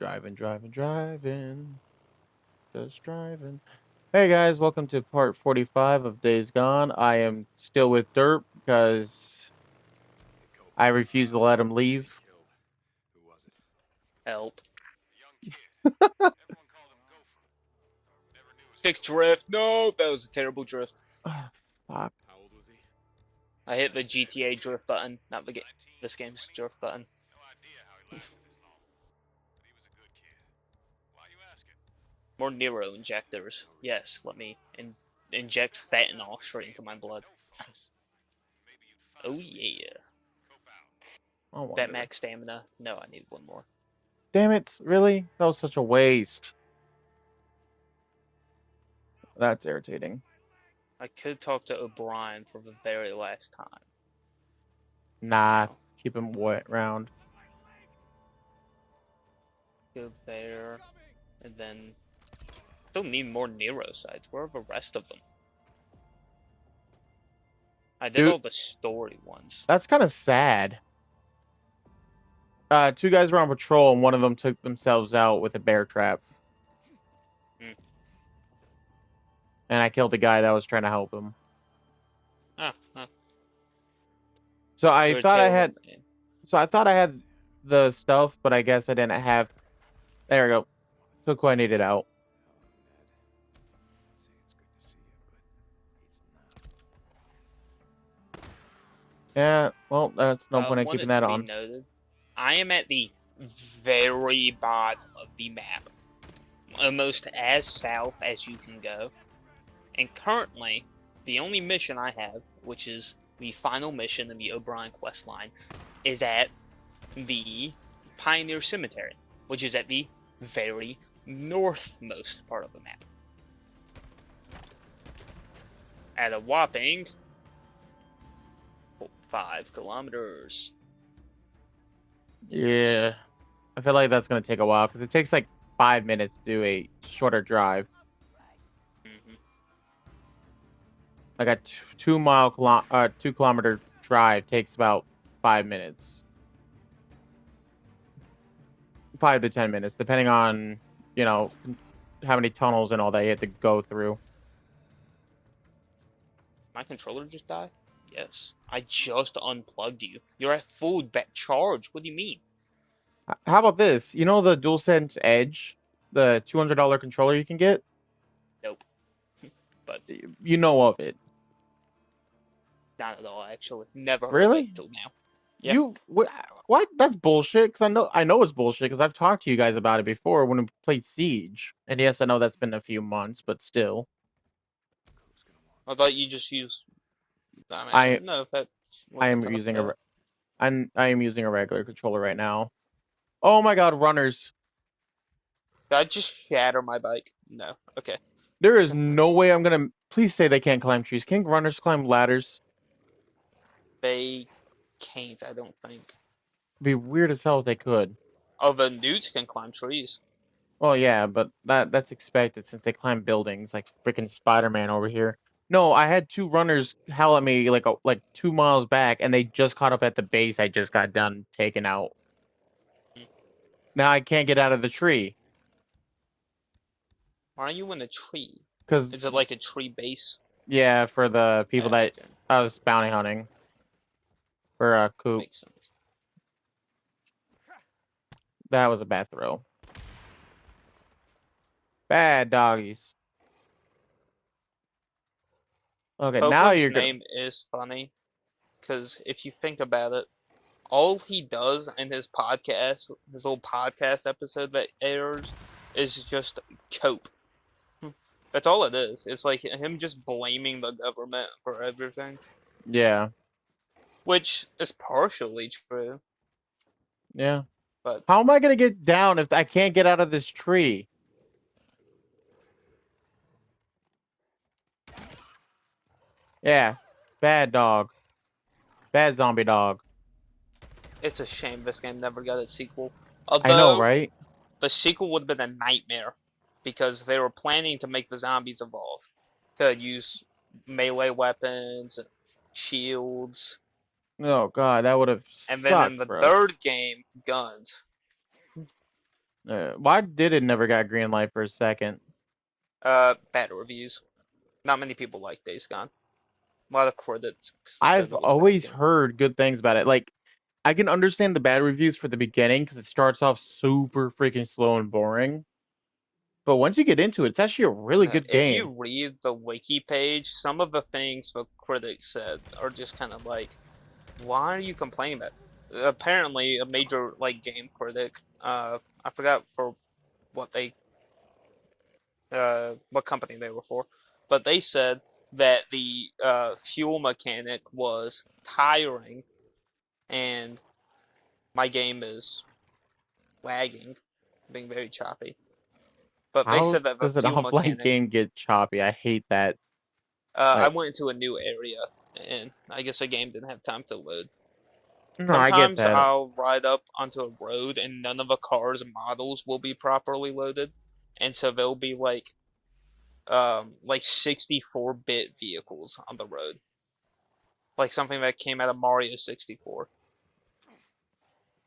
Driving. Just driving. Hey guys, welcome to part 45 of Days Gone. I am still with Derp because I refuse to let him leave. Help. Six drift. No, that was a terrible drift. Ah, fuck. I hit the GTA drift button, not this game's drift button. More Nero injectors. Yes, let me inject fentanyl straight into my blood. Oh yeah. I That wonder. max stamina. No, I need one more. Damn it, really? That was such a waste. That's irritating. I could talk to O'Brien for the very last time. Nah, No. keep him wet round. Go there. And then still need more Nero sites. Where are the rest of them? I did Dude, all the story ones. that's kind of sad. Two guys were on patrol and one of them took themselves out with a bear trap. Hmm. And I killed the guy that was trying to help him. Ah. So I You're a thought I terrible had man. So I thought I had the stuff, but I guess I didn't have. There we go. Took what I needed out. Yeah, well, that's no point in Want keeping it to that be on. noted, I am at the very bottom of the map, almost as south as you can go. And currently, the only mission I have, which is the final mission in the O'Brien quest line, is at the Pioneer Cemetery, which is at the very northmost part of the map. At a whopping 5 kilometers. Yeah, I feel like that's gonna take a while because it takes like 5 minutes to do a shorter drive. Hmm. Like a 2 kilometer drive takes about 5 minutes, 5 to 10 minutes, depending on you know how many tunnels and all that you have to go through. My controller just died? Yes. I just unplugged you. You're at full charge. What do you mean? How about this? You know the DualSense Edge, the $200 controller you can get. Nope. But You know of it. not at all, actually. Never heard of it Really? till now. Yeah. You what? That's bullshit. Because I know it's bullshit. Because I've talked to you guys about it before when we played Siege. And yes, I know that's been a few months, but still, I thought you just use. I mean, I I don't know if that's I what you're am talking using about. I am using a regular controller right now. Oh my god, runners! Did I just shatter my bike? No. Okay. There is no Sounds. way I'm gonna. Please say they can't climb trees. Can runners climb ladders? They can't, I don't think. It'd be weird as hell if they could. Oh, the newts can climb trees. Well, yeah, but that's expected since they climb buildings like freaking Spider-Man over here. No, I had two runners howl at me like 2 miles back, and they just caught up at the base I just got done taking out. Hmm. Now I can't get out of the tree Why are you in a tree? because Is it like a tree base? yeah, for the people that Okay. I was bounty hunting for a coop. Makes sense. That was a bad throw. Bad doggies. Okay, now Copeland's you're gonna. name is funny because if you think about it, all he does in his podcast, his little podcast episode that airs, is just cope. That's all it is. It's like him just blaming the government for everything, Yeah, which is partially true, yeah. but How am I gonna get down if I can't get out of this tree? Yeah, bad dog. Bad zombie dog. it's a shame this game never got its sequel. I know, Although right? the sequel would have been a nightmare because they were planning to make the zombies evolve to use melee weapons, shields, Oh god, that would have and then in sucked, the bro. third game, guns. Why did it never got green light for a second? Bad reviews. Not many people like Days Gone. A lot of critics said I've it was a bad always game. heard good things about it. Like, I can understand the bad reviews for the beginning because it starts off super freaking slow and boring. But once you get into it, it's actually a really good If game. you read the wiki page, some of the things the critics said are just kind of like, why are you complaining about it? Apparently, a major like game critic, I forgot for what they, what company they were for, but they said that the fuel mechanic was tiring and my game is lagging, being very choppy. But they How said that the does an fuel offline mechanic, game get choppy? I hate that. I Like, went into a new area and I guess the game didn't have time to load. no, I get Sometimes that. I'll ride up onto a road and none of the car's models will be properly loaded. And so there'll be like 64-bit vehicles on the road. Like something that came out of Mario 64.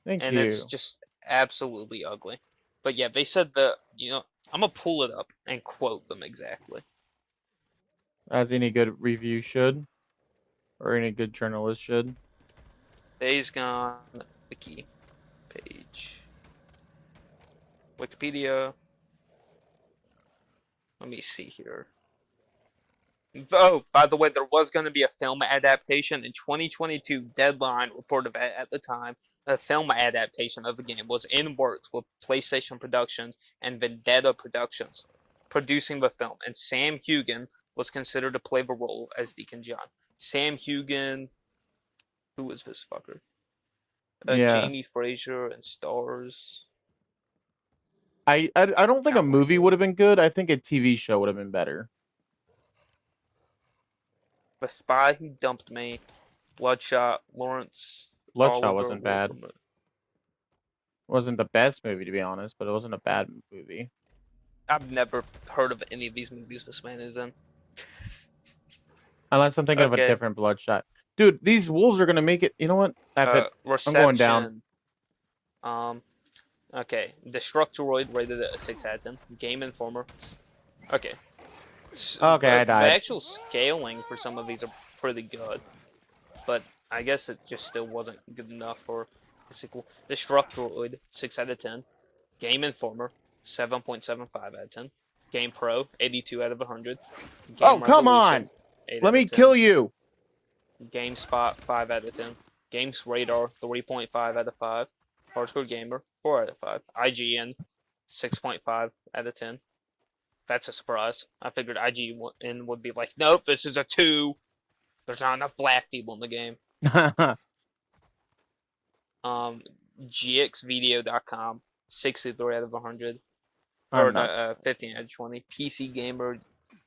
Thank And it's you. just absolutely ugly. But yeah, they said that, I'm gonna pull it up and quote them exactly. As any good review should, or any good journalist should. Days Gone wiki page. Wikipedia. Let me see here. Oh, by the way, there was going to be a film adaptation in 2022. Deadline reported that at the time a film adaptation of the game was in works with PlayStation Productions and Vendetta Productions producing the film, and Sam Hugan was considered to play the role as Deacon John. Sam Hugan, who was this fucker? Yeah. Jamie Fraser and stars. I don't think a movie Outlander. would have been good. I think a TV show would have been better. The Spy Who Dumped Me, Bloodshot, Lawrence Bloodshot Oliver wasn't bad. Wolfram. Wasn't the best movie to be honest, but it wasn't a bad movie. I've never heard of any of these movies this man is in. Unless I'm thinking of a Okay. different Bloodshot. Dude, these wolves are gonna make it. You know what? F it. I'm going down. Reception. Um. Okay. Destructoroid rated it a 6 out of 10. Game Informer. Okay. Okay, I The died. actual scaling for some of these are pretty good, but I guess it just still wasn't good enough for the sequel. Destructoroid 6 out of 10. Game Informer 7.75 out of 10. Game Pro 82 out of 100. Oh, Game come on! Revolution 8 Let out of me 10. kill you! GameSpot 5 out of 10. Games Radar 3.5 out of 5. Hardcore Gamer 4 out of 5. IGN 6.5 out of 10. That's a surprise. I figured IGN would be like, nope, this is a 2. There's not enough black people in the game. Um, GXVideo.com 63 out of 100. I'm Or not. 15 out of 20. PC Gamer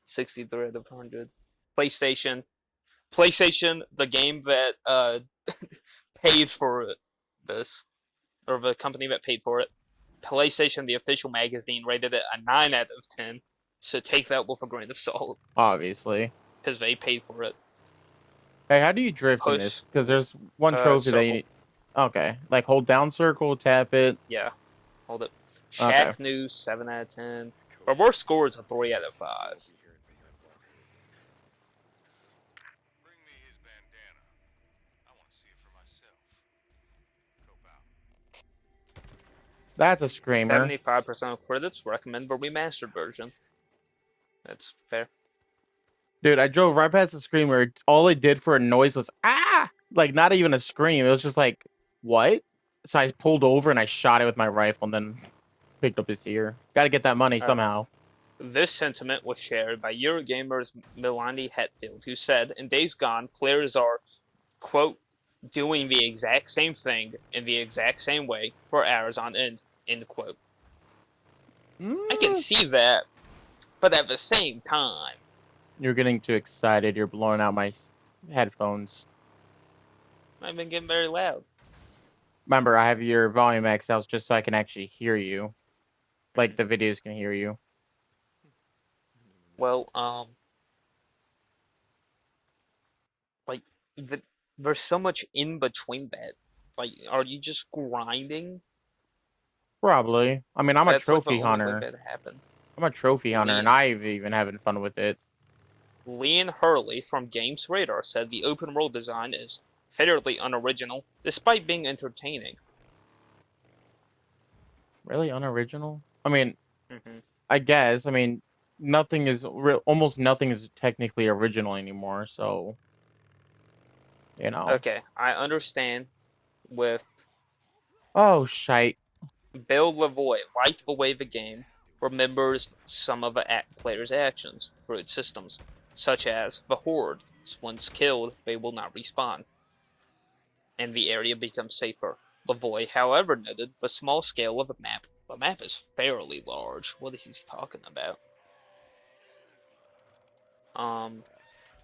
63 out of 100. PlayStation. PlayStation, the game that paid for this, or the company that paid for it. PlayStation, the official magazine, rated it a 9 out of 10. So take that with a grain of salt, Obviously. because they paid for it. Hey, how do you drift in this? Push, Because there's one trophy that you circle. need. Okay, like hold down circle, tap it. Yeah, hold it. Okay. Shaq News, 7 out of 10. Our worst score is a 3 out of 5. That's a screamer. 75% of critics recommend the remastered version. That's fair. Dude, I drove right past the screamer. All it did for a noise was ah! Like not even a scream. It was just like, what? So I pulled over and I shot it with my rifle and then picked up his ear. Gotta get that money Alright. somehow. This sentiment was shared by Eurogamer's Milani Hetfield, who said, in Days Gone, players are, quote, doing the exact same thing in the exact same way for hours on end quote. I can Mm, see that, but at the same time, you're getting too excited. You're blowing out my headphones. I've been getting very loud. Remember, I have your volume maxed out just so I can actually hear you. Like the videos can hear you. Well, like the, there's so much in between that. Like, are you just grinding? Probably. I mean, I'm a That's like the trophy only way hunter. that happened. I'm a trophy hunter, and Lean I've even having fun with it. Lean Hurley from Games Radar said the open world design is fairly unoriginal, despite being entertaining. Really unoriginal? I mean, Hmm. I guess. I mean, nothing is almost nothing is technically original anymore. So you know. Okay, I understand with Oh shite! Bill Lavoie wiped away the game remembers some of a player's actions through its systems, such as the horde. Once killed, they will not respawn, and the area becomes safer. Lavoie, however, noted the small scale of the map. The map is fairly large. What is he talking about? Um,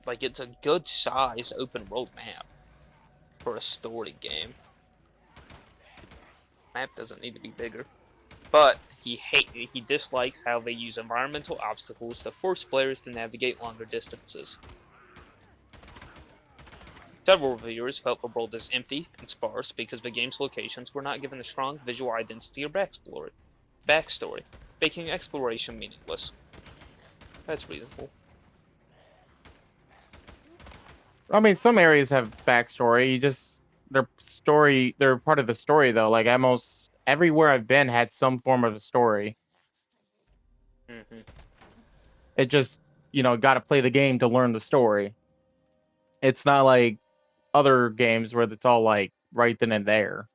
like it's a good size open world map for a story game. Map doesn't need to be bigger. But he dislikes how they use environmental obstacles to force players to navigate longer distances. Several reviewers felt the world is empty and sparse because the game's locations were not given a strong visual identity or backstory, making exploration meaningless. That's reasonable. I mean, some areas have backstory. You just their story. They're part of the story though. Like almost everywhere I've been had some form of a story. Hmm. It just got to play the game to learn the story. It's not like other games where it's all like right then and there.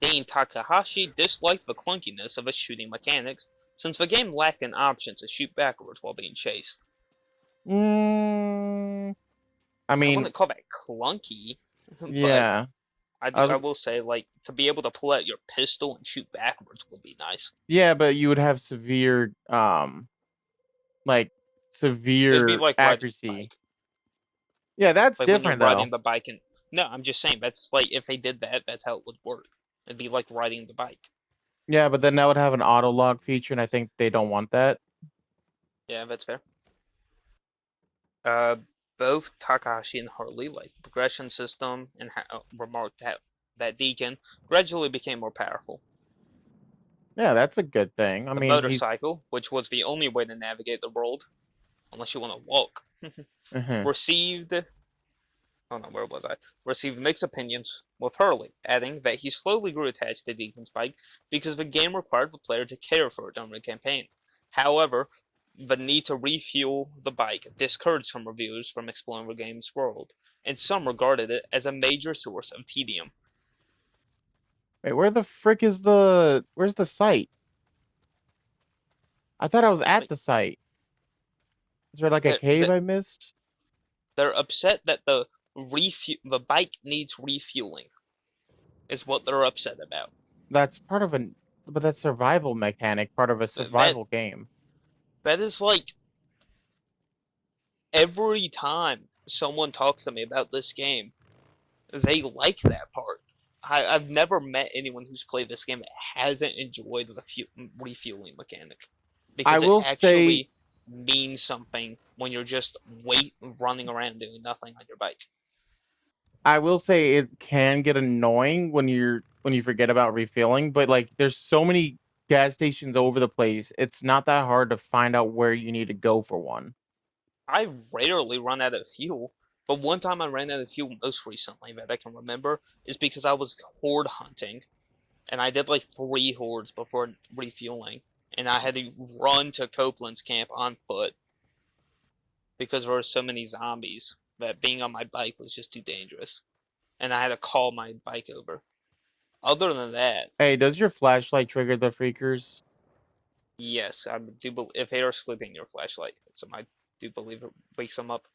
Dean Takahashi disliked the clunkiness of its shooting mechanics, since the game lacked an option to shoot backwards while being chased. Mm, I I mean, wouldn't call that clunky, but yeah. I I was, will say, like, to be able to pull out your pistol and shoot backwards would be nice. yeah, but you would have severe like It'd be severe like riding a accuracy. bike. Yeah, that's Like when you're different though. riding the bike and no, I'm just saying that's like if they did that, that's how it would work. It'd be like riding the bike. Yeah, but then that would have an auto log feature, and I think they don't want that. Yeah, that's fair. Uh, both Takahashi and Harley like the progression system and remarked that Deacon gradually became more powerful. Yeah, that's a good thing. I The mean, he's. motorcycle, which was the only way to navigate the world, unless you want to walk, uh received oh no, where was I? Received mixed opinions, with Hurley adding that he slowly grew attached to Deacon's bike because the game required the player to care for it during the campaign. However, the need to refuel the bike discouraged some reviewers from exploring the game's world, and some regarded it as a major source of tedium. Wait, where the frick is the? Where's the site? I thought I was at Like the site. Is there like a they're, cave I missed? they're upset that the bike needs refueling, is what they're upset about. That's part of an, but that's survival mechanic, part of a That survival game. that is like every time someone talks to me about this game, they like that part. I've never met anyone who's played this game that hasn't enjoyed the refueling mechanic I because it will say, actually means something when you're just running around doing nothing on your bike. I will say it can get annoying when you forget about refilling, but like there's so many gas stations over the place. It's not that hard to find out where you need to go for one. I rarely run out of fuel, but one time I ran out of fuel most recently that I can remember is because I was horde hunting and I did like three hordes before refueling, and I had to run to Copeland's camp on foot because there were so many zombies that being on my bike was just too dangerous, and I had to call my bike over. Other than that, Hey, does your flashlight trigger the freakers? yes, I do. If they are sleeping, your flashlight hits them. I do believe it wakes them up.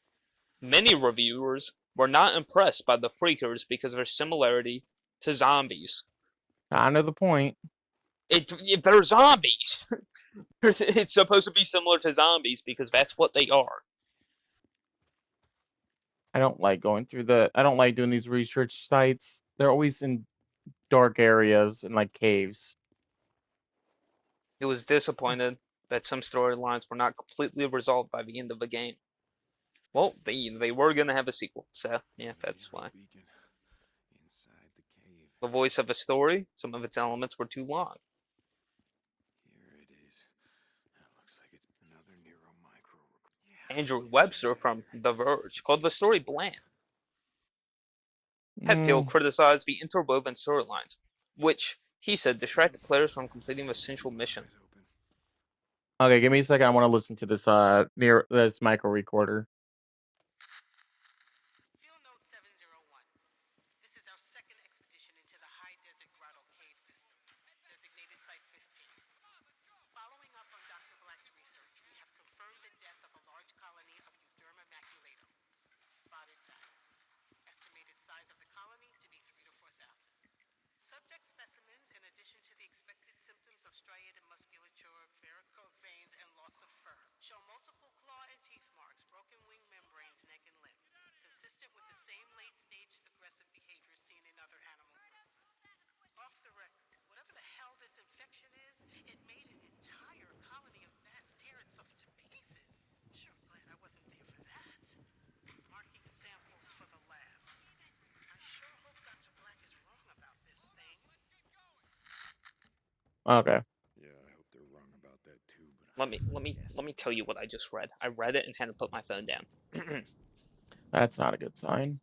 Many reviewers were not impressed by the freakers because of their similarity to zombies. Kind of the point. If they're zombies, it's supposed to be similar to zombies because that's what they are. I don't like doing these research sites. They're always in dark areas and like caves. He was disappointed that some storylines were not completely resolved by the end of the game. Well, they were gonna have a sequel, so yeah, that's why. The voice of a story, some of its elements were too long. Here it is. That looks like it's another Nero micro. Yeah, Andrew yeah, Webster here, from here. The Verge Let's called see the what it story was. bland. Hetfield Mm, criticized the interwoven storylines, which he said distracted players from completing the Still got central both mission. eyes open. okay, give me a second. I want to listen to this near this micro recorder. Field Note 701. This is our second expedition into the High Desert Grotto Cave System, designated Site 15. Following up on Dr. Black's research, we have confirmed the death of a large colony of Eutherma maculatum, spotted bats. Estimated size of the colony to be 3 to 4,000. Subject specimens, in addition to the expected symptoms of striated musculature, varicose veins, and loss of fur, show multiple claw and teeth marks, broken wing membranes, neck, and limbs, consistent with the same late-stage aggressive behavior seen in other animal groups. Off the record, whatever the hell this infection is, it made an entire colony of bats tear itself to pieces. Sure glad I wasn't there for that. Marking samples for the lab. I sure hope Dr. Black is wrong about this thing. Okay, Yeah, I hope they're wrong about that too, but Let me let me yes. let me tell you what I just read. I read it and had to put my phone down. that's not a good sign.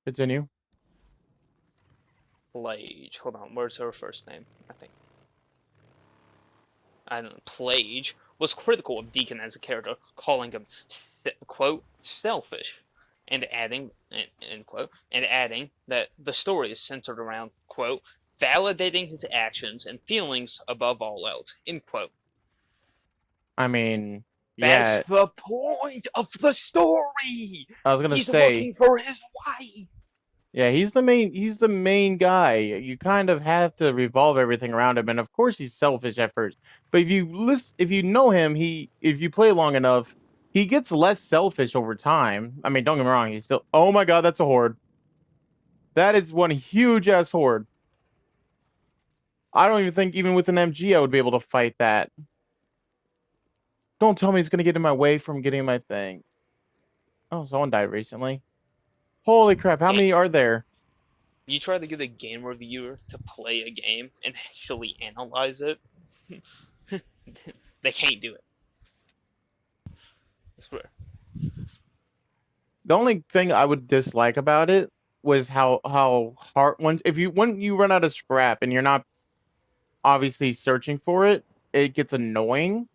Continue. Plage. Hold on, where's her first name? I think I don't know. Plage was critical of Deacon as a character, calling him quote selfish, and adding end quote, and adding that the story is centered around quote validating his actions and feelings above all else end quote. I mean, That's yeah, the point of the story. I was gonna He's say, looking for his wife. yeah, he's the main guy. You kind of have to revolve everything around him, and of course he's selfish at first. But if you know him, if you play long enough, he gets less selfish over time. I mean, don't get me wrong, he's still. Oh my god, that's a horde. That is one huge ass horde. I don't even think even with an MG I would be able to fight that. Don't tell me he's gonna get in my way from getting my thing. Oh, someone died recently. Holy crap! How Game. many are there? You try to get a game reviewer to play a game and actually analyze it. They can't do it. I swear. The only thing I would dislike about it was how hard when you run out of scrap and you're not obviously searching for it, it gets annoying.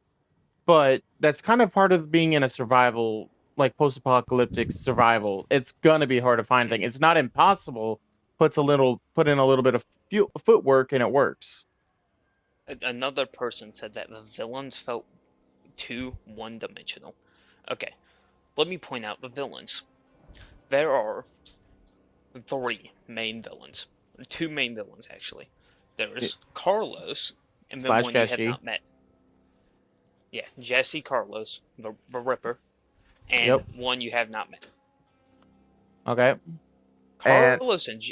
But that's kind of part of being in a survival, like post-apocalyptic survival. It's gonna be hard to find things. It's not impossible. Put in a little bit of footwork and it works. Another person said that the villains felt too one-dimensional. Okay, let me point out the villains. There are three main villains. Two main villains, actually. Y- There's Carlos, and then Slash one you have Jesse. not met. Yeah, Jesse Carlos, the Ripper, and Yep. one you have not met. Okay. And Carlos and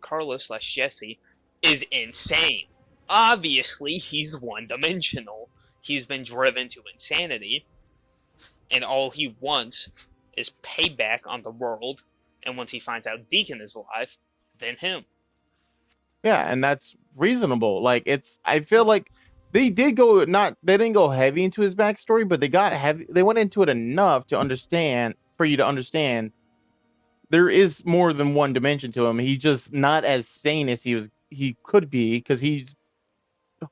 Carlos slash Jesse is insane. Obviously, he's one-dimensional. He's been driven to insanity, and all he wants is payback on the world. And once he finds out Deacon is alive, then him. yeah, and that's reasonable. Like I feel like they didn't go heavy into his backstory, but they went into it enough to understand for you to understand there is more than one dimension to him. He's just not as sane as he could be because he's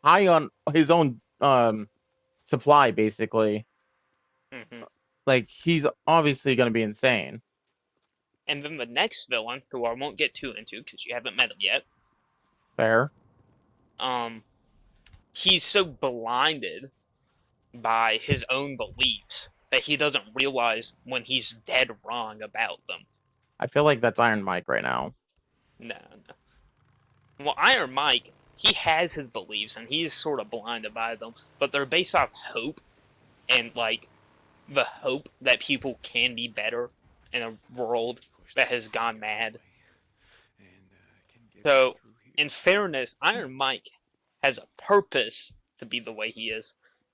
high on his own supply basically. Hmm. Like he's obviously going to be insane. And then the next villain, who I won't get too into because you haven't met him yet, Fair. um, he's so blinded by his own beliefs that he doesn't realize when he's dead wrong about them. I feel like that's Iron Mike right now. No, no. Well, Iron Mike, he has his beliefs and he's sort of blinded by them, but they're based off hope and like the hope that people can be better in a world Push that this has plank gone out of the mad. way, and I can get in So, through in here. fairness, Iron Mike has a purpose to be the way he is.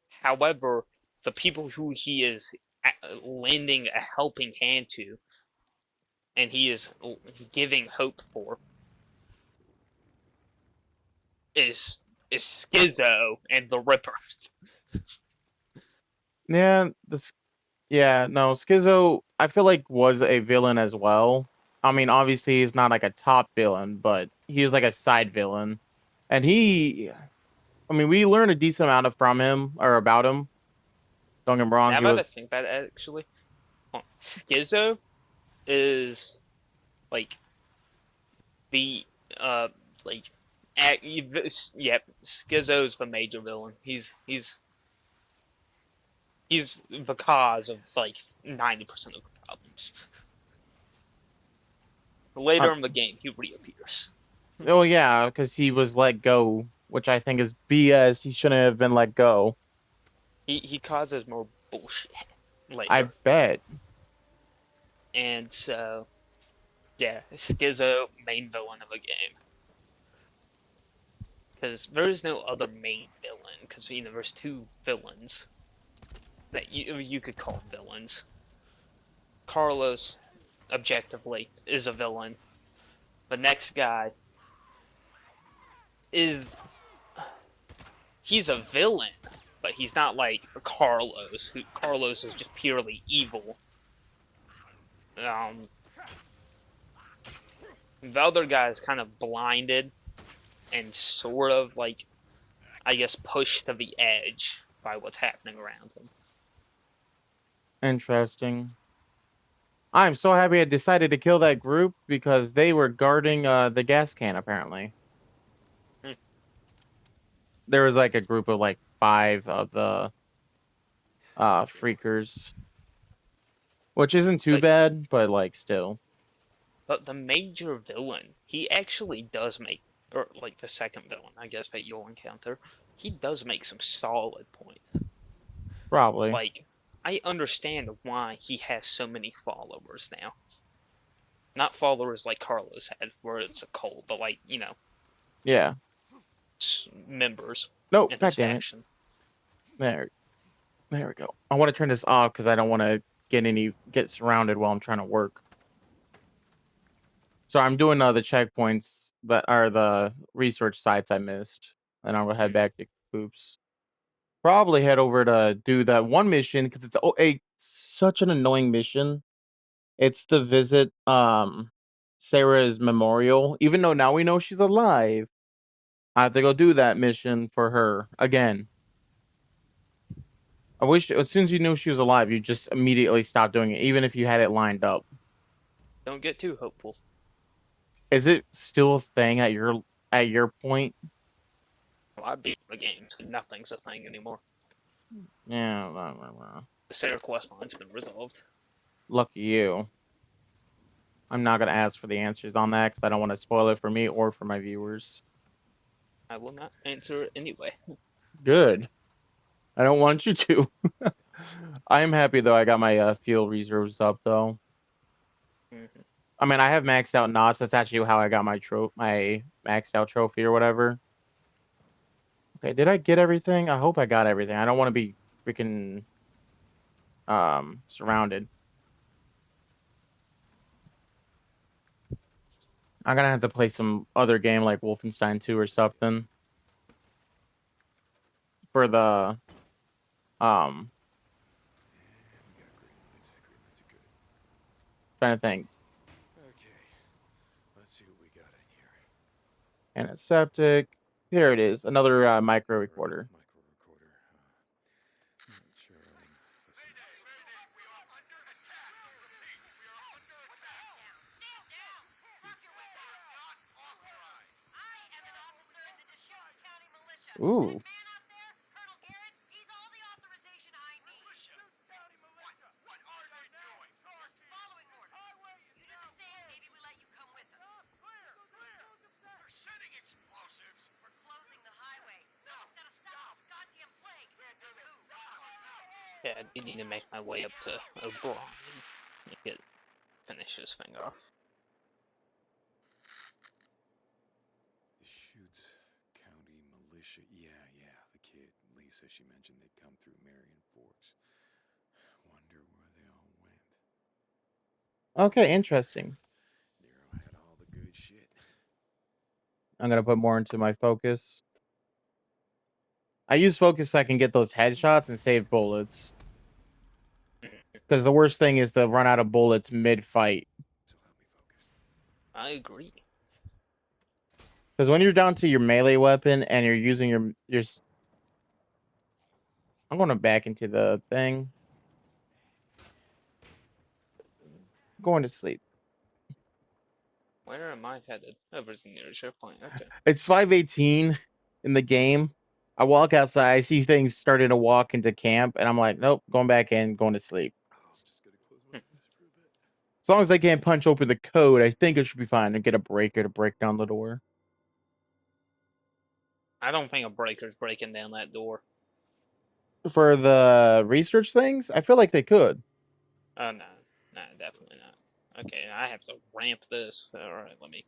However, the people who he is lending a helping hand to and he is giving hope for, is Schizo and the Rippers. Yeah, yeah, no, Schizo, I feel like was a villain as well. I mean, obviously he's not like a top villain, but he was like a side villain. And I mean, we learned a decent amount from him or about him. Don't get me wrong, Now he that I was think about it, actually, Schizo is like the uh like yep, Schizo's the major villain. He's the cause of like 90% of the problems. uh, Later in the game, he reappears. oh yeah, because he was let go, which I think is BS. He shouldn't have been let go. He causes more bullshit I later, bet. and so yeah, Schizo main villain of the game because there is no other main villain because there's two villains that you could call villains. Carlos objectively is a villain. The next guy is he's a villain, but he's not like Carlos. Who Carlos is just purely evil. Um, the other guy is kind of blinded and sort of like I guess pushed to the edge by what's happening around him. Interesting. I'm so happy I decided to kill that group because they were guarding the gas can apparently. Hmm. There was like a group of like 5 of the freakers, which isn't too But bad, but like still. but the major villain, he actually does make, or like the second villain, I guess that you'll encounter, he does make some solid points. Probably. Like I understand why he has so many followers now. Not followers like Carlos had, where it's a cult, but like Yeah. members No, in his god damn it. faction. There there we go. I want to turn this off because I don't want to get surrounded while I'm trying to work. So I'm doing the checkpoints that are the research sites I missed. And I'm gonna head Hmm. back to Coops. Probably head over to do that one mission because it's such an annoying mission. It's to visit Sarah's memorial. Even though now we know she's alive, I have to go do that mission for her again. I wish as soon as you knew she was alive, you just immediately stop doing it, even if you had it lined up. Don't get too hopeful. Is it still a thing at your point? Well, I beat the game, so nothing's a thing anymore. Yeah, blah, blah, blah. The Sarah quest line's been resolved. Lucky you. I'm not gonna ask for the answers on that because I don't want to spoil it for me or for my viewers. I will not answer it anyway. Good. I don't want you to. I am happy though. I got my fuel reserves up though. Hmm. I mean, I have maxed out NOS. That's actually how I got my maxed out trophy or whatever. Okay, did I get everything? I hope I got everything. I don't want to be freaking surrounded. I'm gonna have to play some other game like Wolfenstein 2 or something for the um And we got green lights. Green lights are good. trying to think. Okay, let's see what we got in here. Antiseptic. Here it is. Another micro recorder. Micro recorder. Not sure I wanna listen. We are under attack. Repeat, we are under attack. Stand down. Drop your weapon. Not authorized. I am an officer in the Deschutes County Militia. That Ooh. man out there, Colonel Garrett, he's all the authorization I need. Militia. What are you doing? Just following orders. You do the same, maybe we let you come with us. They're setting explosives. We're closing the highway. Someone's got to stop this goddamn plague. Move. Yeah, I do need to make my way up to O'Brien and finish this thing off. The Shoots County Militia. Yeah, the kid. Lisa, she mentioned they'd come through Marion Forks. Wonder where they all went. Okay, interesting. I'm gonna put more into my focus. I use focus so I can get those headshots and save bullets. Because the worst thing is to run out of bullets mid-fight. So help me focus. I agree. Because when you're down to your melee weapon and you're using your... I'm going back into the thing. Going to sleep. Where am I headed? Over to the nearest checkpoint. Okay. It's 5:18 in the game. I walk outside. I see things starting to walk into camp. And I'm like, nope, going back in, going to sleep. Oh, I'm just gonna close my eyes for a bit. As long as I can't punch open the code, I think it should be fine to get a breaker to break down the door. I don't think a breaker's breaking down that door. For the research things, I feel like they could. Oh no, no, definitely not. Okay, I have to ramp this. All right, let me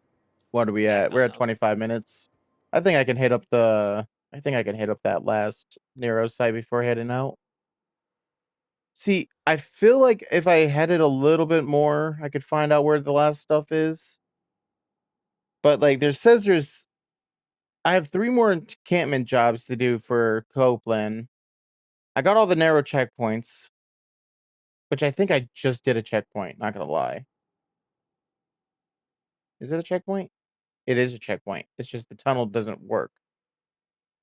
What are we back at? We're on at up. 25 minutes. I think I can hit up the. I think I can hit up that last Nero site before heading out. See, I feel like if I headed a little bit more, I could find out where the last stuff is. But like, there says there's. I have 3 more encampment jobs to do for Copeland. I got all the narrow checkpoints, which I think I just did a checkpoint. Not gonna lie. Is it a checkpoint? It is a checkpoint. It's just the tunnel doesn't work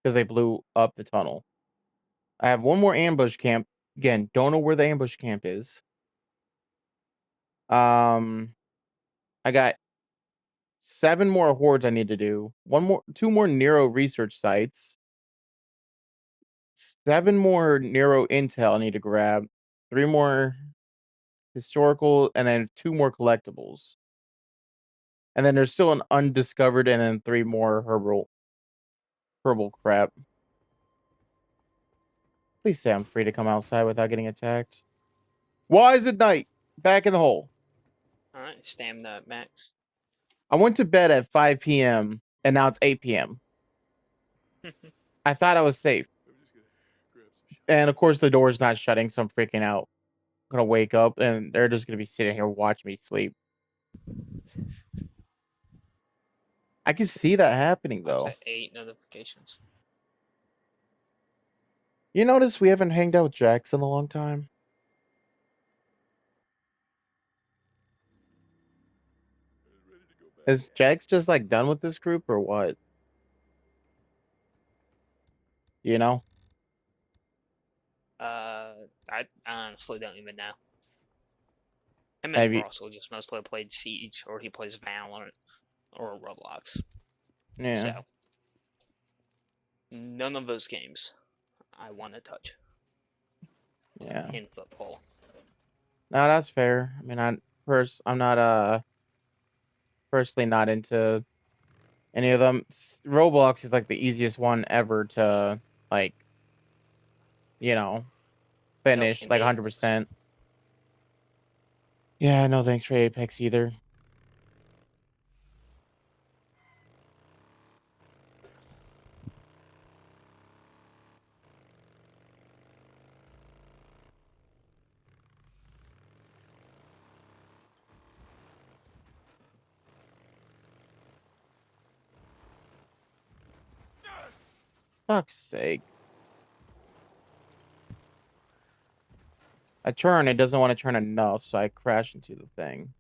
because they blew up the tunnel. I have 1 more ambush camp. Again, don't know where the ambush camp is. I got 7 more hordes I need to do. 2 more Nero research sites. 7 more Nero intel I need to grab. 3 more historical, and then 2 more collectibles. And then there's still an undiscovered, and then 3 more herbal crap. Please say I'm free to come outside without getting attacked. Why is it night? Back in the hole. All right, stamina max. I went to bed at 5 p.m. and now it's 8 p.m. I thought I was safe. I'm just gonna grab some shots. And of course the door's not shutting, so I'm freaking out. I'm gonna wake up and they're just gonna be sitting here watching me sleep. I can see that happening I've though. had 8 notifications. You notice we haven't hanged out with Jax in a long time? I'm ready to go back Is Jax just like done with this group or what? You know? I honestly don't even know. Him Have and you Russell just mostly played Siege, or he plays Valorant, or Roblox. yeah, So, none of those games I want to touch. yeah. 10-foot pole. No, that's fair. I mean I'm not personally not into any of them. Roblox is like the easiest one ever to like, you know, Nope, finish and like Apex. 100%. Yeah, no thanks for Apex either. Fuck's sake. I turn, it doesn't want to turn enough, so I crash into the thing.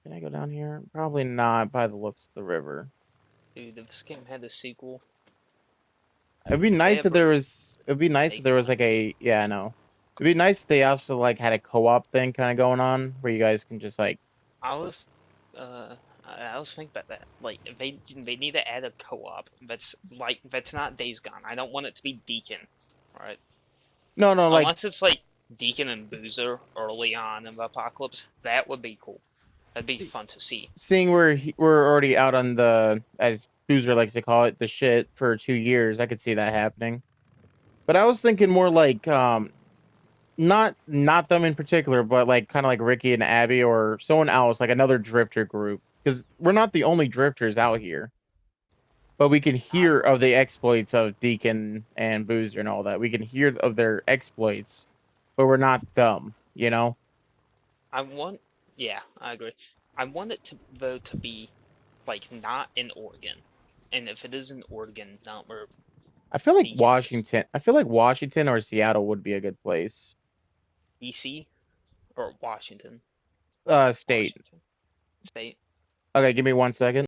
Can I go down here? Probably not by the looks of the river. Dude, if this game had a sequel, It'd be if they nice if ever there was. It'd be nice if make there was one, like a. Yeah, I know. It'd be nice if they also like had a co-op thing kind of going on where you guys can just like. I was, I was thinking about that. Like, they need to add a co-op that's not Days Gone. I don't want it to be Deacon, right? No, no, like Unless it's like Deacon and Boozer early on in the apocalypse, that would be cool. That'd be fun to see. seeing we're already out on the, as Boozer likes to call it, the shit for 2 years. I could see that happening. But I was thinking more like not them in particular, but like kind of like Ricky and Abby or someone else, like another drifter group, because we're not the only drifters out here. but we can hear of the exploits of Deacon and Boozer and all that. We can hear of their exploits, but we're not them, you know? Yeah, I agree. I want it to though to be like not in Oregon, and if it is in Oregon, not where I feel like Deacon is. Washington. I feel like Washington or Seattle would be a good place. DC or Washington, State. Washington State. Okay, give me 1 second.